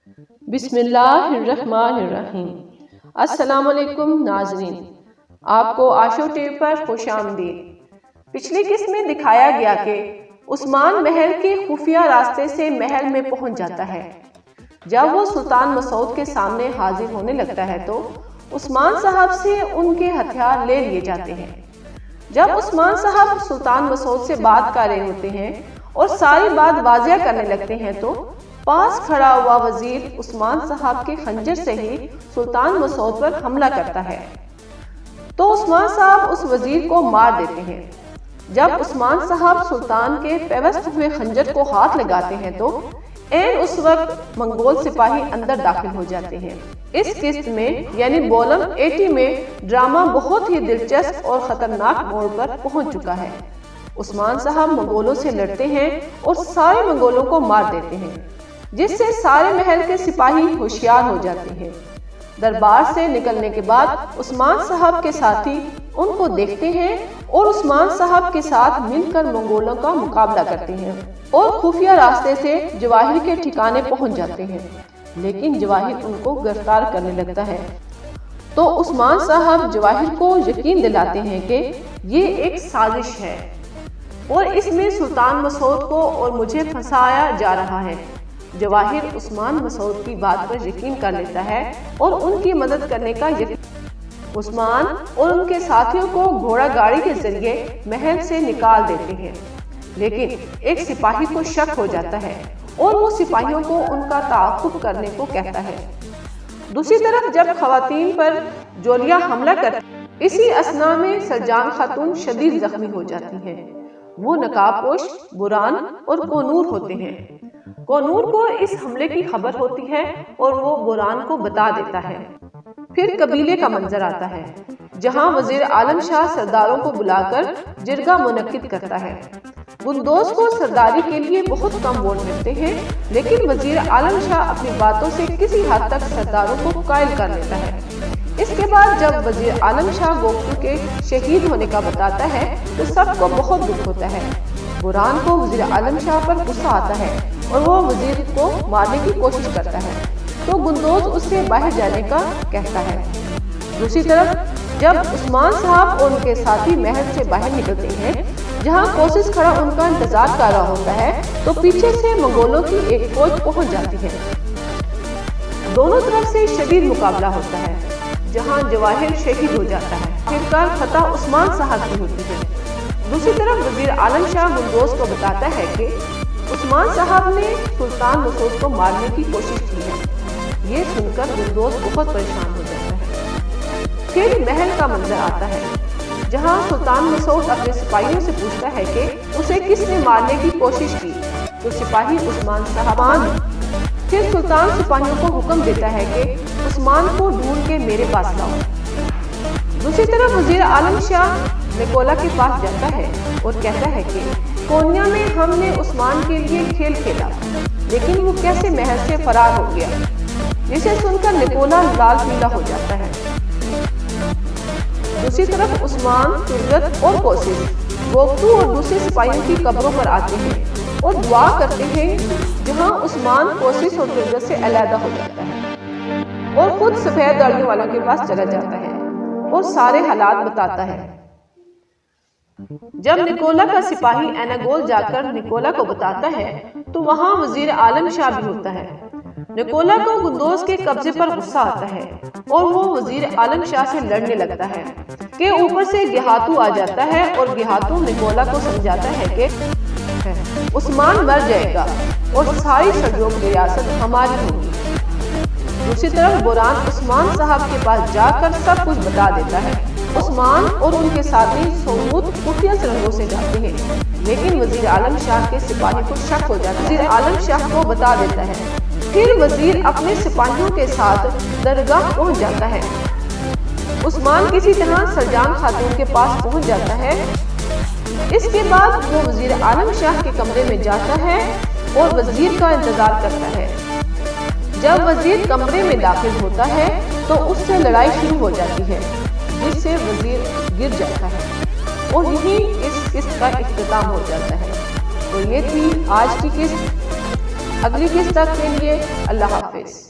بسم اللہ الرحمن الرحیم۔ السلام علیکم ناظرین، آپ کو آشو ٹی وی پر خوش آمدید۔ پچھلی قسط میں دکھایا گیا کہ عثمان محل کے خفیہ راستے سے محل میں پہنچ جاتا ہے۔ جب وہ سلطان مسعود کے سامنے حاضر ہونے لگتا ہے تو عثمان صاحب سے ان کے ہتھیار لے لیے جاتے ہیں۔ جب عثمان صاحب سلطان مسعود سے بات کر رہے ہوتے ہیں اور ساری بات واضح کرنے لگتے ہیں تو پاس کھڑا ہوا وزیر عثمان صاحب کے خنجر سے ہی سلطان مسعود پر حملہ کرتا ہے تو عثمان صاحب اس وزیر کو مار دیتے ہیں۔ جب عثمان صاحب سلطان کے پیوست ہوئے خنجر کو ہاتھ لگاتے ہیں تو عین اس وقت منگول سپاہی اندر داخل ہو جاتے ہیں۔ اس قسط میں یعنی بولم 80 میں ڈرامہ بہت ہی دلچسپ اور خطرناک موڑ پر پہنچ چکا ہے۔ عثمان صاحب منگولوں سے لڑتے ہیں اور سارے منگولوں کو مار دیتے ہیں، جس سے سارے محل کے سپاہی ہوشیار ہو جاتے ہیں۔ دربار سے نکلنے کے بعد عثمان صاحب کے ساتھی ان کو دیکھتے ہیں اور عثمان صاحب کے ساتھ مل کر منگولوں کا مقابلہ کرتے ہیں اور خفیہ راستے سے جواہر کے ٹھکانے پہنچ جاتے ہیں، لیکن جواہر ان کو گرفتار کرنے لگتا ہے تو عثمان صاحب جواہر کو یقین دلاتے ہیں کہ یہ ایک سازش ہے اور اس میں سلطان مسعود کو اور مجھے پھنسایا جا رہا ہے۔ جواہر عثمان مسعود کی بات پر یقین کر لیتا ہے اور ان کی مدد کرنے کا یقین عثمان اور ان کے ساتھیوں کو گھوڑا گاڑی کے ذریعے محل سے نکال دیتے ہیں، لیکن ایک سپاہی کو شک ہو جاتا ہے اور وہ سپاہیوں کو ان کا تعاقب کرنے کو کہتا ہے۔ دوسری طرف جب خواتین پر جولیا حملہ کرتی اسی اثنا میں سرجان خاتون شدید زخمی ہو جاتی ہیں۔ وہ نقاب پوش بران اور کونور ہوتے ہیں۔ کونور کو اس حملے کی خبر ہوتی ہے اور وہ بران کو بتا دیتا ہے۔ پھر قبیلے کا منظر آتا ہے جہاں وزیر عالم شاہ سرداروں کو بلا کر جرگہ منعقد کرتا ہے۔ گلدوز کو سرداری کے لیے بہت کم ووٹ ملتے ہیں، لیکن وزیر عالم شاہ اپنی باتوں سے کسی حد تک سرداروں کو قائل کر لیتا ہے۔ اس کے بعد جب وزیر عالم شاہ گوگتو کے شہید ہونے کا بتاتا ہے تو سب کو بہت دکھ ہوتا ہے۔ بران کو وزیر عالم شاہ پر غصہ آتا ہے اور وہ وزیر کو مارنے کی کوشش کرتا ہے تو گلدوز اس سے باہر جانے کا کہتا ہے۔ دوسری طرف جب عثمان صاحب اور ان کے ساتھی محل سے باہر نکلتے ہیں جہاں کوشش کھڑا ان کا انتظار کر رہا ہوتا ہے تو پیچھے سے منگولوں کی ایک فوج پہنچ جاتی ہے۔ دونوں طرف سے شدید مقابلہ ہوتا ہے جہاں جواہر شہید ہو جاتا ہے۔ آخرکار فتح عثمان صاحب کی ہوتی ہے۔ دوسری طرف وزیر عالم شاہ گلدوز کو بتاتا ہے کہ عثمان صاحب نے سلطان مسعود کو مارنے کی کوشش کی ہے۔ یہ سن کر گلدوز بہت پریشان ہو جاتا ہے۔ پھر محل کا منظر آتا ہے جہاں سلطان مسعود اپنے سپاہیوں سے پوچھتا ہے کہ اسے کس نے مارنے کی کوشش کی تو سپاہی عثمان صاحبان۔ پھر سلطان سپاہیوں کو حکم دیتا ہے کہ عثمان کو ڈھونڈ کے میرے پاس لاؤ۔ دوسری طرف وزیر عالم شاہ نکولا کے پاس جاتا ہے اور کہتا ہے کہ کونیا میں ہم نے عثمان کے لیے کھیل کھیلا لیکن وہ کیسے محل سے فرار ہو گیا، جسے سن کر نکولا لال پیلا ہو جاتا ہے۔ دوسری طرف عثمان، ترگت اور کوسس گوگتو اور دوسرے سپاہیوں کی قبروں پر آتے ہیں اور دعا کرتے ہیں جہاں عثمان کوسس اور ترگت سے علیحدہ ہو جاتا ہے اور خود سفید داڑھیوں والوں کے پاس چلا جاتا ہے اور سارے حالات بتاتا ہے۔ جب نکولا کا سپاہی ایناگول جا کر نکولا کو بتاتا ہے تو وہاں وزیر عالم شاہ بھی ہوتا ہے۔ نکولا کو گلدوز کے قبضے پر غصہ آتا ہے اور وہ وزیر عالم شاہ سے لڑنے لگتا ہے کہ اوپر سے گہاتو آ جاتا ہے اور گہاتو نکولا کو سمجھاتا ہے کہ عثمان مر جائے گا اور ساری سلجوق ریاست ہماری ہوگی۔ دوسری طرف بران عثمان صاحب کے پاس جا کر سب کچھ بتا دیتا ہے۔ عثمان اور ان کے ساتھی سمود خفیہ سرنگوں سے جاتے ہیں، لیکن وزیر عالم شاہ کے سپاہی کو شک ہو جاتا ہے۔ وزیر عالم شاہ کو بتا دیتا ہے۔ پھر وزیر اپنے سپاہیوں کے ساتھ درگاہ پہنچ جاتا ہے۔ عثمان کسی طرح سرجان خاتون کے پاس پہنچ جاتا ہے۔ اس کے بعد وہ وزیر عالم شاہ کے کمرے میں جاتا ہے اور وزیر کا انتظار کرتا ہے۔ جب وزیر کمرے میں داخل ہوتا ہے تو اس سے لڑائی شروع ہو جاتی ہے جس سے وزیر گر جاتا ہے اور یہی اس قسط کا اختتام ہو جاتا ہے۔ تو یہ تھی آج کی قسط۔ اگلی قسط تک کے لیے اللہ حافظ۔